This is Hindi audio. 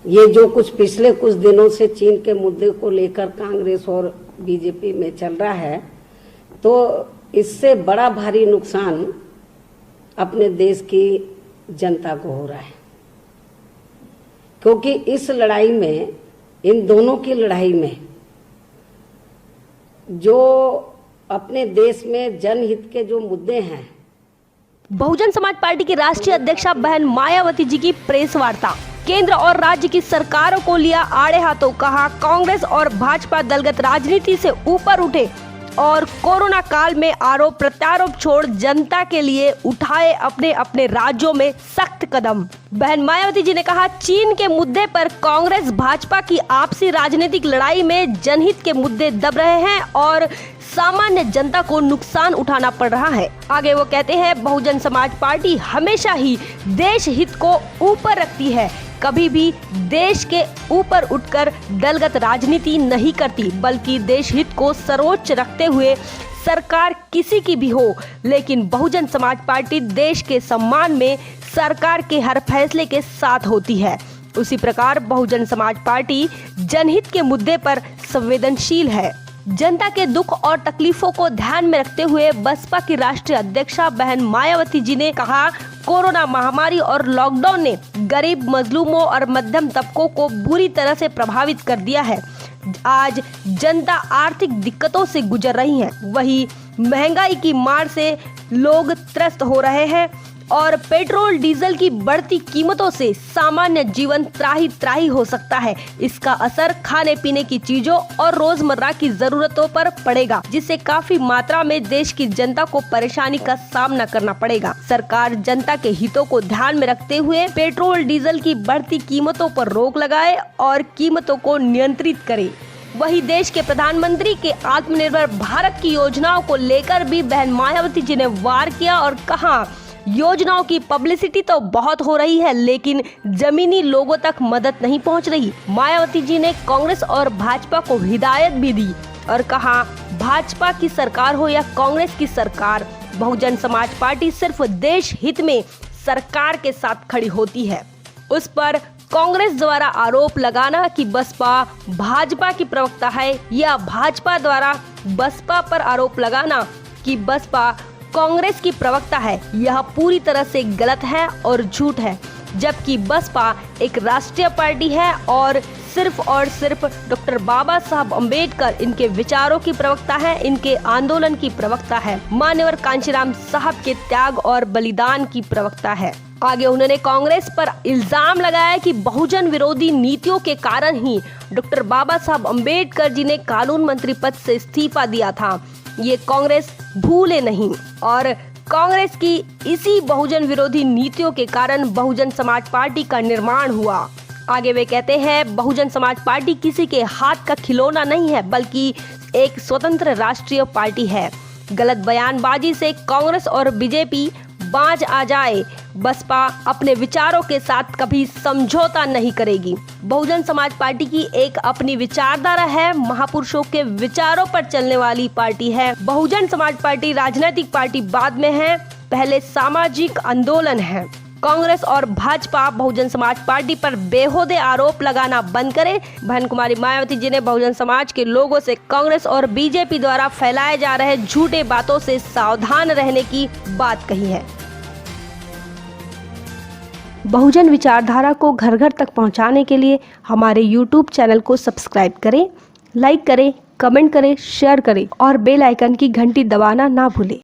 ये जो कुछ पिछले कुछ दिनों से चीन के मुद्दे को लेकर कांग्रेस और बीजेपी में चल रहा है, तो इससे बड़ा भारी नुकसान अपने देश की जनता को हो रहा है। क्योंकि इस लड़ाई में, इन दोनों की लड़ाई में, जो अपने देश में जनहित के जो मुद्दे हैं, बहुजन समाज पार्टी की राष्ट्रीय अध्यक्षा बहन मायावती जी की प्रेस वार्ता। केंद्र और राज्य की सरकारों को लिया आड़े हाथों, कहा कांग्रेस और भाजपा दलगत राजनीति से ऊपर उठे और कोरोना काल में आरोप प्रत्यारोप छोड़ जनता के लिए उठाए अपने अपने राज्यों में सख्त कदम। बहन मायावती जी ने कहा, चीन के मुद्दे पर कांग्रेस भाजपा की आपसी राजनीतिक लड़ाई में जनहित के मुद्दे दब रहे हैं और सामान्य जनता को नुकसान उठाना पड़ रहा है। आगे वो कहते हैं, बहुजन समाज पार्टी हमेशा ही देश हित को ऊपर रखती है, कभी भी देश के ऊपर उठकर दलगत राजनीति नहीं करती, बल्कि देश हित को सर्वोच्च रखते हुए सरकार किसी की भी हो, लेकिन बहुजन समाज पार्टी देश के सम्मान में सरकार के हर फैसले के साथ होती है। उसी प्रकार बहुजन समाज पार्टी जनहित के मुद्दे पर संवेदनशील है। जनता के दुख और तकलीफों को ध्यान में रखते हुए बसपा की राष्ट्रीय अध्यक्षा बहन मायावती जी ने कहा, कोरोना महामारी और लॉकडाउन ने गरीब, मजलूमों और मध्यम तबकों को बुरी तरह से प्रभावित कर दिया है। आज जनता आर्थिक दिक्कतों से गुजर रही है, वही महंगाई की मार से लोग त्रस्त हो रहे हैं और पेट्रोल डीजल की बढ़ती कीमतों से सामान्य जीवन त्राही त्राही हो सकता है। इसका असर खाने पीने की चीजों और रोजमर्रा की जरूरतों पर पड़ेगा, जिससे काफी मात्रा में देश की जनता को परेशानी का सामना करना पड़ेगा। सरकार जनता के हितों को ध्यान में रखते हुए पेट्रोल डीजल की बढ़ती कीमतों पर रोक लगाए और कीमतों को नियंत्रित करे। वही देश के प्रधानमंत्री के आत्मनिर्भर भारत की योजनाओं को लेकर भी बहन मायावती जी ने वार किया और कहा, योजनाओं की पब्लिसिटी तो बहुत हो रही है, लेकिन जमीनी लोगों तक मदद नहीं पहुंच रही। मायावती जी ने कांग्रेस और भाजपा को हिदायत भी दी और कहा, भाजपा की सरकार हो या कांग्रेस की सरकार, बहुजन समाज पार्टी सिर्फ देश हित में सरकार के साथ खड़ी होती है। उस पर कांग्रेस द्वारा आरोप लगाना कि बसपा भाजपा की प्रवक्ता है या भाजपा द्वारा बसपा पर आरोप लगाना कि बसपा कांग्रेस की प्रवक्ता है, यह पूरी तरह से गलत है और झूठ है। जबकि बसपा एक राष्ट्रीय पार्टी है और सिर्फ डॉक्टर बाबा साहब अम्बेडकर इनके विचारों की प्रवक्ता है, इनके आंदोलन की प्रवक्ता है, मान्यवर कांशीराम साहब के त्याग और बलिदान की प्रवक्ता है। आगे उन्होंने कांग्रेस पर इल्जाम लगाया कि बहुजन विरोधी नीतियों के कारण ही डॉक्टर बाबा साहब अम्बेडकर जी ने कानून मंत्री पद से इस्तीफा दिया था। ये कांग्रेस भूले नहीं और कांग्रेस की इसी बहुजन विरोधी नीतियों के कारण बहुजन समाज पार्टी का निर्माण हुआ। आगे वे कहते हैं, बहुजन समाज पार्टी किसी के हाथ का खिलौना नहीं है, बल्कि एक स्वतंत्र राष्ट्रीय पार्टी है। गलत बयानबाजी से कांग्रेस और बीजेपी बाज आ जाए, बसपा अपने विचारों के साथ कभी समझौता नहीं करेगी। बहुजन समाज पार्टी की एक अपनी विचारधारा है, महापुरुषों के विचारों पर चलने वाली पार्टी है। बहुजन समाज पार्टी राजनीतिक पार्टी बाद में है, पहले सामाजिक आंदोलन है। कांग्रेस और भाजपा बहुजन समाज पार्टी पर बेहुदे आरोप लगाना बंद करे। बहन कुमारी मायावती जी ने बहुजन समाज के लोगों से कांग्रेस और बीजेपी द्वारा फैलाए जा रहे झूठे बातों से सावधान रहने की बात कही है। बहुजन विचारधारा को घर घर तक पहुंचाने के लिए हमारे YouTube चैनल को सब्सक्राइब करें, लाइक करें, कमेंट करें, शेयर करें और बेल आइकन की घंटी दबाना ना भूलें।